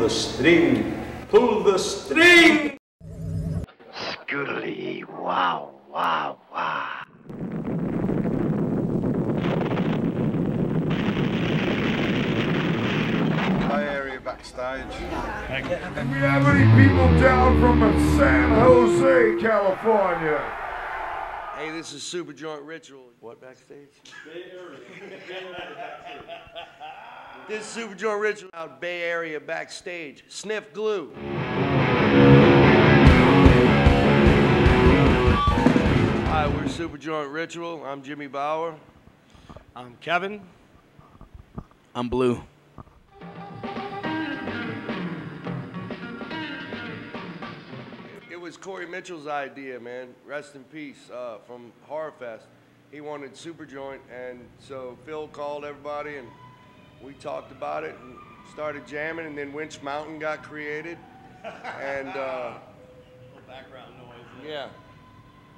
the string, pull the string. Scoodly, wow, wow, wow. Bay Area Backstage. Do we have any people down from San Jose, California? Hey, this is Superjoint Ritual. What, Backstage? Bay Area. This is Superjoint Ritual out Bay Area Backstage. Sniff glue. Hi, we're Superjoint Ritual. I'm Jimmy Bauer. I'm Kevin. I'm Blue. It was Corey Mitchell's idea, man. Rest in peace, from Horror Fest. He wanted Superjoint, and so Phil called everybody, and we talked about it and started jamming, and then Winch Mountain got created. And little background noise. yeah.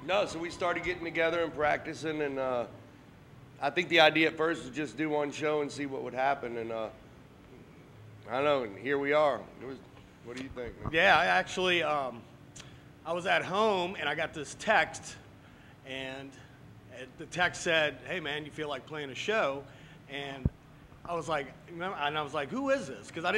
No, so we started getting together and practicing, and I think the idea at first was just do one show and see what would happen, and I don't know, and here we are. What do you think, man? Yeah, I actually, I was at home and I got this text, and the text said, "Hey man, you feel like playing a show?" And I was like, who is this? Because I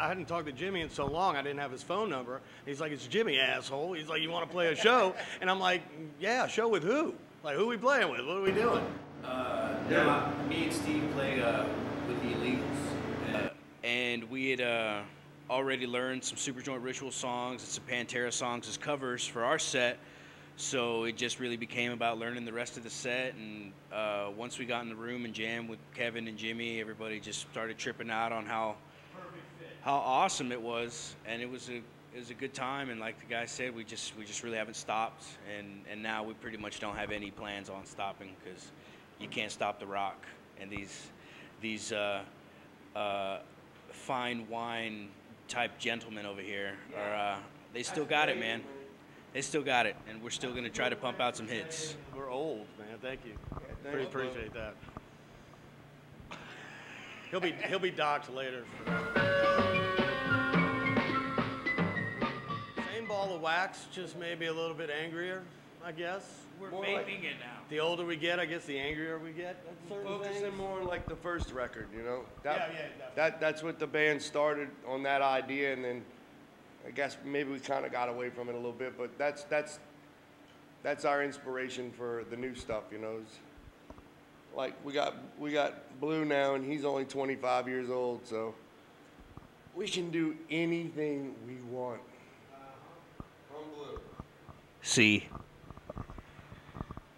hadn't talked to Jimmy in so long, I didn't have his phone number. And he's like, "It's Jimmy, asshole." He's like, "You want to play a show?" And I'm like, "Yeah, show with who? Like, who are we playing with? What are we doing?" No, me and Steve play with the Illegals. And we had already learned some Superjoint Ritual songs and some Pantera songs as covers for our set. So it just really became about learning the rest of the set. And once we got in the room and jammed with Kevin and Jimmy, everybody just started tripping out on how awesome it was. And it was a good time. And like the guy said, we just really haven't stopped. And now we pretty much don't have any plans on stopping, because you can't stop the rock. And these fine wine type gentlemen over here are they still got it, man. They still got it, and we're still gonna try to pump out some hits. We're old, man. Thank you. Pretty appreciate that. He'll be docked later. Same ball of wax, just maybe a little bit angrier, I guess. We're vaping it now. The older we get, I guess the angrier we get. Focusing more on like the first record, you know. Yeah, That's what the band started on, that idea, and then I guess maybe we kind of got away from it a little bit, but that's our inspiration for the new stuff, you know. It's like we got Blue now, and he's only 25 years old, so we can do anything we want. From Blue. See.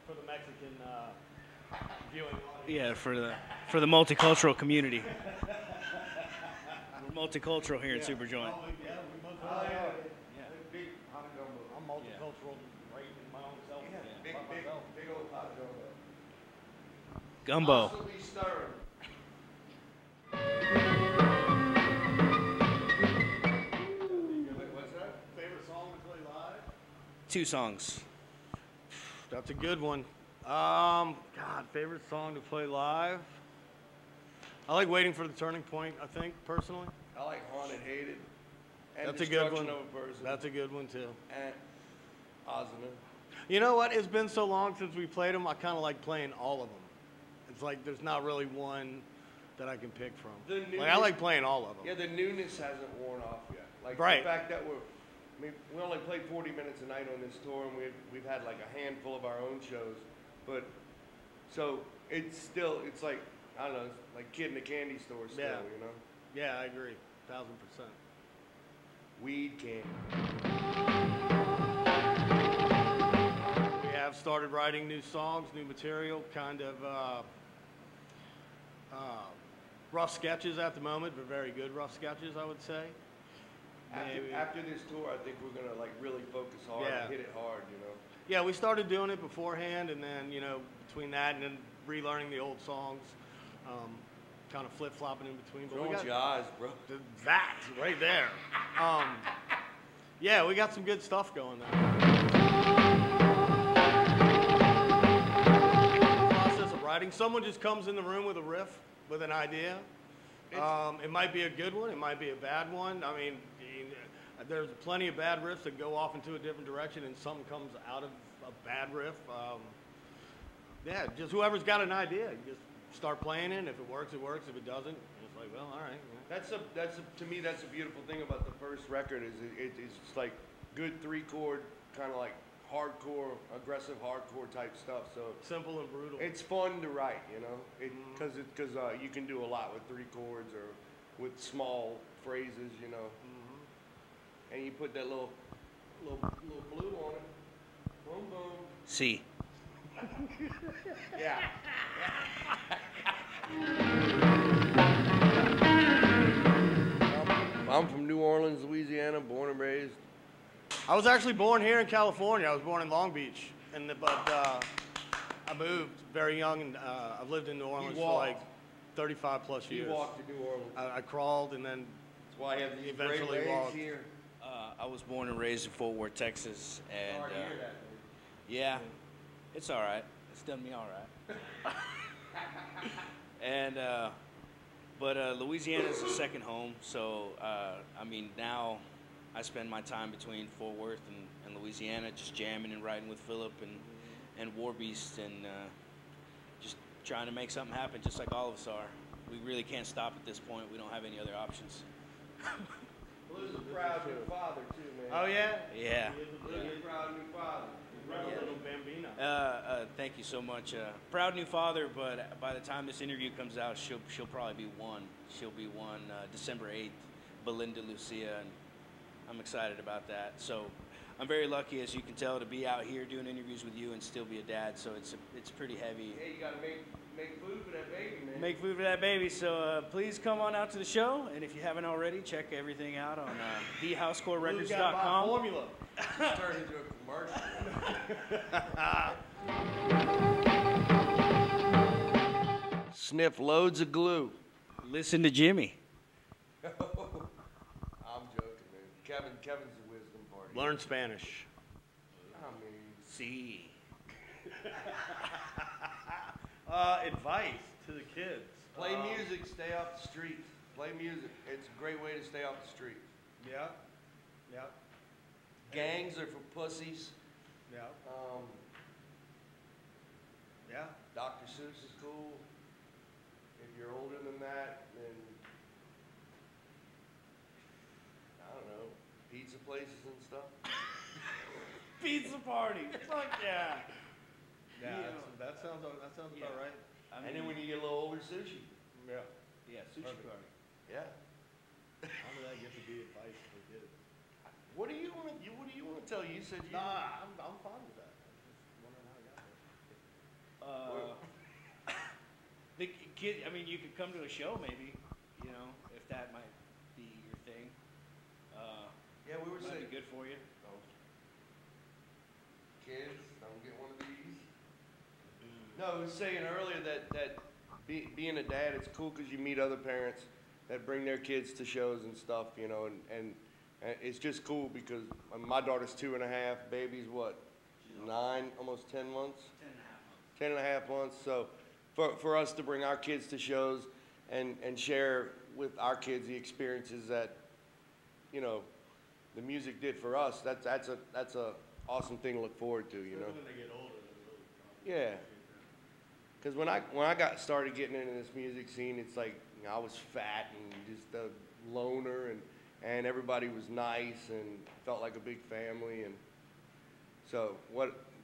For the Mexican viewing audience. Yeah, for the multicultural community. We're multicultural here in Superjoint. I'm multicultural right in my own self. Big old pot gumbo. Gumbo. Also be stirring. What's that? Favorite song to play live? 2 songs. That's a good one. God, favorite song to play live? I like Waiting for the Turning Point, I think, personally. I like Haunted Hated. And That's a good one. Destruction of a Person. That's a good one, too. And Ozzy. You know what? It's been so long since we played them, I kind of like playing all of them. It's like there's not really one that I can pick from. Like, I like playing all of them. Yeah, the newness hasn't worn off yet. Like Right. the fact that we only played 40 minutes a night on this tour, and we've had like a handful of our own shows, but so it's like, I don't know, it's like Kid in a Candy Store still, Yeah. you know? Yeah, I agree, 1000%. Weed candy. We have started writing new songs, new material, kind of rough sketches at the moment, but very good rough sketches, I would say. After this tour, I think we're gonna like really focus hard Yeah. and hit it hard, you know? Yeah, we started doing it beforehand, and then, you know, between that and then relearning the old songs, kind of flip-flopping in between. But Don't we got your eyes, bro. that right there. Yeah, we got some good stuff going there. Process of writing. Someone just comes in the room with a riff, with an idea, It might be a good one. It might be a bad one. I mean, there's plenty of bad riffs that go off into a different direction, and something comes out of a bad riff. Yeah, just whoever's got an idea, you just start playing it. And if it works, it works. If it doesn't, it's like, well, all right. Yeah. To me, that's a beautiful thing about the first record is it's just like good 3-chord, kind of like hardcore, aggressive hardcore type stuff. So Simple and brutal. it's fun to write, you know, because you can do a lot with 3 chords or with small phrases, you know, and you put that little blue on it. Boom, boom. See. Yeah. I'm from New Orleans, Louisiana, born and raised. I was actually born here in California. I was born in Long Beach, but I moved very young, and I've lived in New Orleans for like 35 plus years. You walked to New Orleans. I crawled and then That's why I have these eventually great legs walked. here. I was born and raised in Fort Worth, Texas, and Sorry to hear that. yeah, it's all right. It's done me all right. And but Louisiana is a second home, so I mean now I spend my time between Fort Worth and Louisiana, just jamming and riding with Philip and Warbeast, and just trying to make something happen, just like all of us are. We really can't stop at this point. We don't have any other options. Blue's a proud new father too, man. Oh yeah. Yeah. Blue's a proud new father. Little Bambino. Thank you so much. Proud new father, but by the time this interview comes out, she'll probably be one. She'll be one December 8th, Belinda Lucia, and I'm excited about that. So I'm very lucky, as you can tell, to be out here doing interviews with you and still be a dad. So it's pretty heavy. Hey, you gotta make food for that baby, man. Make food for that baby. So please come on out to the show, and if you haven't already, check everything out on thehousecorerecords.com. Formula. Turn into a commercial. Sniff loads of glue. Listen to Jimmy. I'm joking, man. Kevin's the wisdom party. Learn Spanish. I mean, See. Advice to the kids. play music, stay off the streets. Play music. It's a great way to stay off the streets. Yeah. Yeah. Gangs are for pussies. Yeah. Yeah. Dr. Seuss is cool. If you're older than that, then I don't know, pizza places and stuff. Pizza party. Fuck yeah. Yeah. That sounds Yeah. about right. And then when you get a little older, sushi. Yeah. Yeah, sushi Perfect. party. Yeah. How did that get to be advice for kids? What do you want to tell? You said you. Nah, I'm fine with that. I'm just wondering how I got there. The kid, I mean, you could come to a show maybe, you know, if that might be your thing. Yeah, we were Might saying. be good for you. Kids, don't get one of these. No, I was saying earlier that being a dad, it's cool because you meet other parents that bring their kids to shows and stuff, you know, and it's just cool because my daughter's 2.5, baby's what, 9, almost 10 months? 10 and a half months. So for us to bring our kids to shows and share with our kids the experiences that, you know, the music did for us, that's a awesome thing to look forward to, you know. When they get older, they're really Yeah. Because when I got started getting into this music scene, it's like, you know, I was fat and just a loner, and everybody was nice and felt like a big family, and so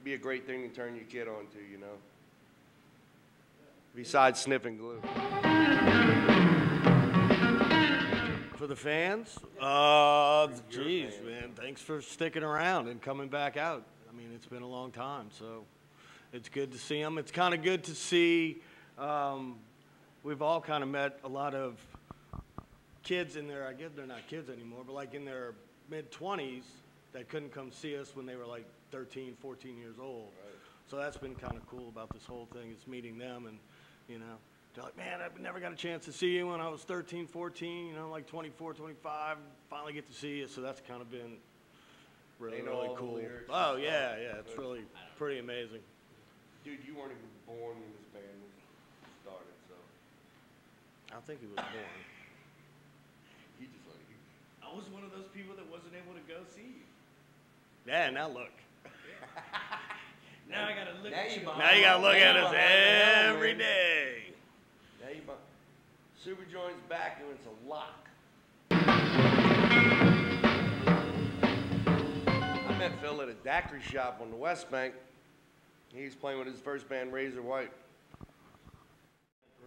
be a great thing to turn your kid on to, you know. Besides sniffing glue. For the fans, geez, man, thanks for sticking around and coming back out. I mean, it's been a long time, so it's good to see them. It's kind of good to see, we've all kind of met a lot of kids in their, I guess they're not kids anymore, but like in their mid-20s that couldn't come see us when they were like 13, 14 years old. Right. So that's been kind of cool about this whole thing, is meeting them, and, you know, they're like, man, I never got a chance to see you when I was 13, 14, you know, like 24, 25, finally get to see you. So that's kind of been really, really cool. Oh, yeah, it's really pretty amazing. Dude, you weren't even born when this band was started, so. I think he was born. people that wasn't able to go see you. Yeah, now look. Now I gotta look at you. Now you gotta look at us every day. Now you Superjoint's back and it's a lock. I met Phil at a daiquiri shop on the West Bank. He's playing with his first band, Razor White.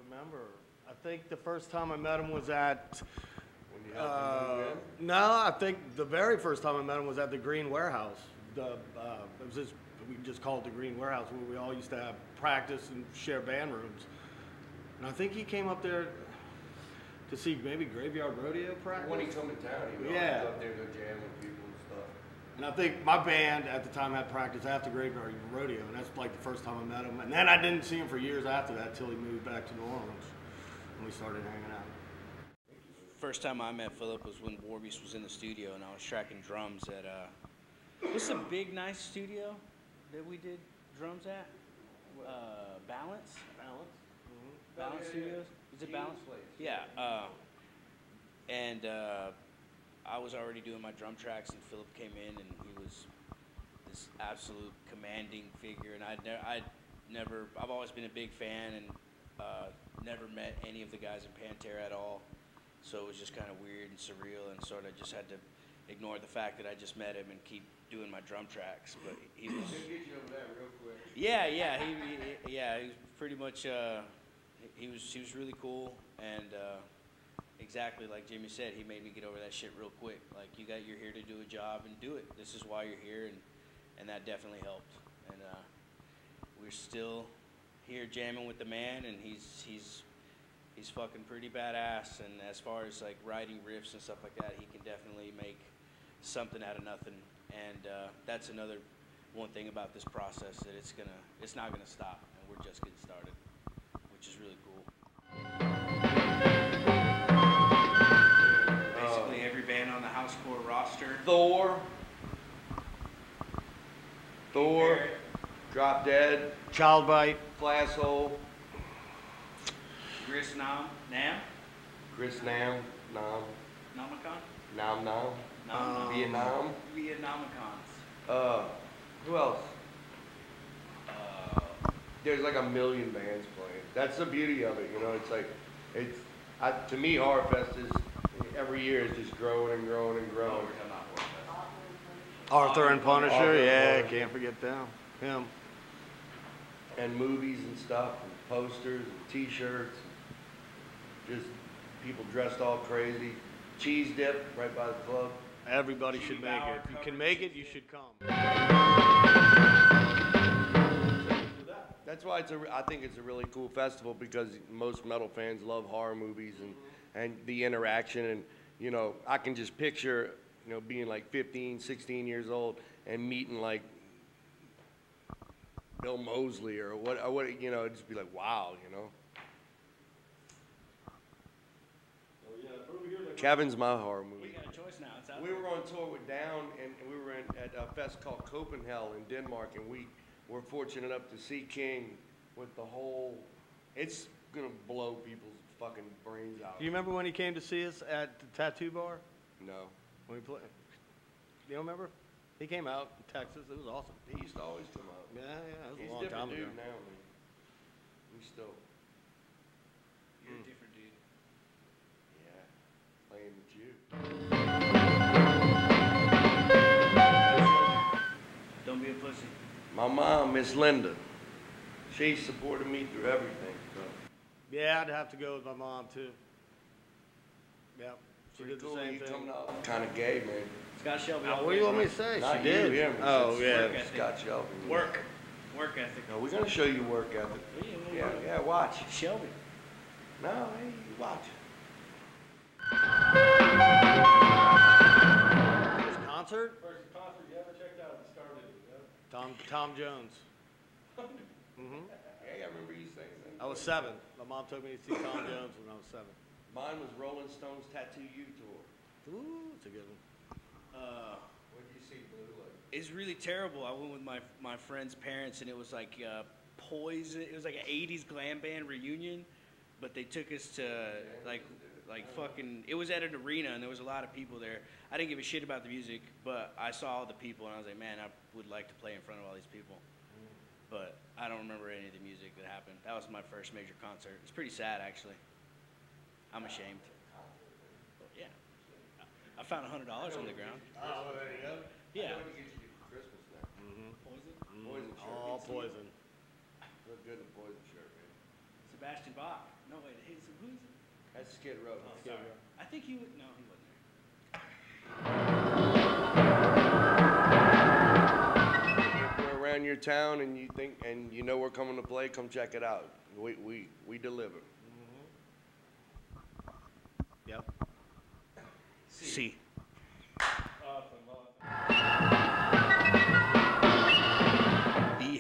Remember, I think the first time I met him was at. When you helped him move in? No, I think the very first time I met him was at the Green Warehouse. It was just, we just called it the Green Warehouse, where we all used to have practice and share band rooms. And I think he came up there to see maybe Graveyard Rodeo practice. When he come to town, he would Yeah. always go up there to jam with people and stuff. And I think my band at the time had practice after Graveyard Rodeo, and that's like the first time I met him. And then I didn't see him for years after that till he moved back to New Orleans, and we started hanging out. First time I met Philip was when Warbeast was in the studio, and I was tracking drums at what's the big nice studio that we did drums at? Balance. Balance Studios. Is it Balance? Yeah. I was already doing my drum tracks, and Philip came in, and he was this absolute commanding figure. And I've always been a big fan, and never met any of the guys in Pantera at all. So it was just kind of weird and surreal, and sort of just had to ignore the fact that I just met him and keep doing my drum tracks. But he was. He'll get you over there real quick. Yeah. He was pretty much. He was really cool, and exactly like Jimmy said, he made me get over that shit real quick. Like, you're here to do a job and do it. This is why you're here, and that definitely helped. And we're still here jamming with the man, and he's fucking pretty badass. And as far as like writing riffs and stuff like that, he can definitely make something out of nothing. And that's another one thing about this process, that it's not gonna stop, and we're just getting started, which is really cool. Basically every band on the Housecore roster. Thor, Drop Dead, Child Bite. Classhole, Chris Nam, Chris Nam, Namacon? Nam, Vietnam. Vietnamicons. Who else? There's like a million bands playing. That's the beauty of it, you know. It's like, to me, Horrorfest is every year is just growing and growing and growing. Arthur and Punisher, Arthur and yeah, Punisher. can't forget them. Him. And movies and stuff, and posters and T-shirts, just people dressed all crazy. Cheese dip right by the club. Everybody should make it. If you can make it, you should come. That's why I think it's a really cool festival, because most metal fans love horror movies and the interaction. And, you know, I can just picture, you know, being like 15, 16 years old and meeting like Bill Moseley or what, you know, just be like, wow, you know. Kevin's my horror movie. We got a choice now. It's out We there. were on tour with Down, and we were at a fest called Copenhagen in Denmark, and we were fortunate enough to see King with the whole. It's gonna blow people's fucking brains out. Do you remember when he came to see us at the Tattoo Bar? No. When we played? You don't remember? He came out in Texas. It was awesome. He used to always come out. Yeah, that was He's a a long different time ago. dude now, man. He's still, You're a different dude. yeah, playing with you. Don't be a pussy. My mom, Miss Linda, she supported me through everything. So. Yeah, I'd have to go with my mom too. Yeah, she Pretty did the cool. same You thing. coming out kind of gay, man. Scott Shelby. Now, what do you want me to say? Not She did. you, him. Oh, It's yeah. ethic. Scott Shelby. Work ethic. No, we're gonna show you work ethic. Yeah, watch. Shelby. No, hey, watch. First concert? First concert you ever checked out and started, Tom Jones. Hey, I remember you saying that. I was 7. My mom took me to see Tom Jones when I was 7. Mine was Rolling Stones Tattoo You tour. Ooh, it's a good one. What did you see, Blue? Like? It's really terrible. I went with my friend's parents, and it was like Poison. It was like an '80s glam band reunion, but they took us to like Like fucking, it was at an arena and there was a lot of people there. I didn't give a shit about the music, but I saw all the people and I was like, man, I would like to play in front of all these people. But I don't remember any of the music that happened. That was my first major concert. It's pretty sad, actually. I'm ashamed. But yeah. I found $100 on the ground. Oh, there you go. Yeah. Poison shirt. All Poison. Look good in the Poison shirt, man. Sebastian Bach. No, wait, who's it? That's Skid Row. Oh, sorry. I think he would, no, he wasn't there. If we're around your town and you think, and you know we're coming to play, come check it out. We deliver. Yep. See.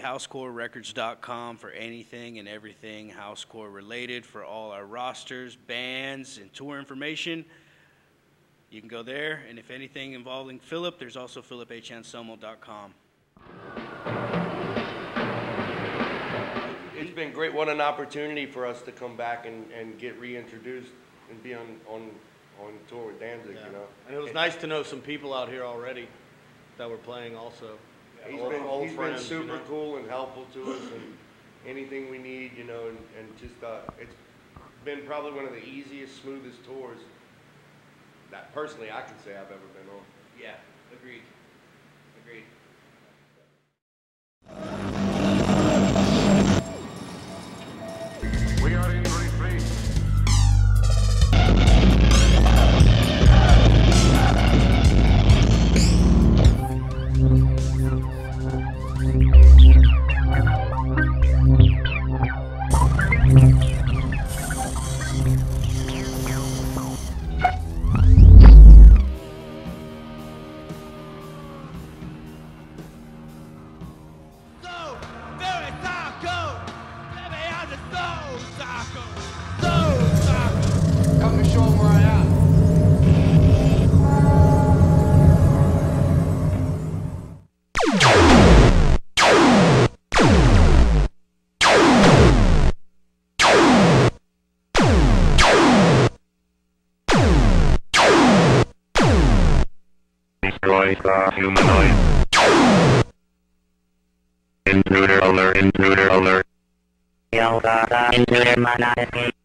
HousecoreRecords.com for anything and everything Housecore related, for all our rosters, bands, and tour information. You can go there, and if anything involving Philip, there's also philiphanselmo.com. It's been great. What an opportunity for us to come back and get reintroduced and be on tour with Danzig, Yeah. you know. And it was nice to know some people out here already that were playing also. He's Old been friends, super you know? cool and helpful to us, and anything we need, you know, and just it's been probably one of the easiest, smoothest tours that personally I can say I've ever been on. Yeah, agreed. Agreed. We are in retreat. Come to show 'em where I am. Destroy the humanoid. Intruder alert, intruder alert. Intruder mana escape.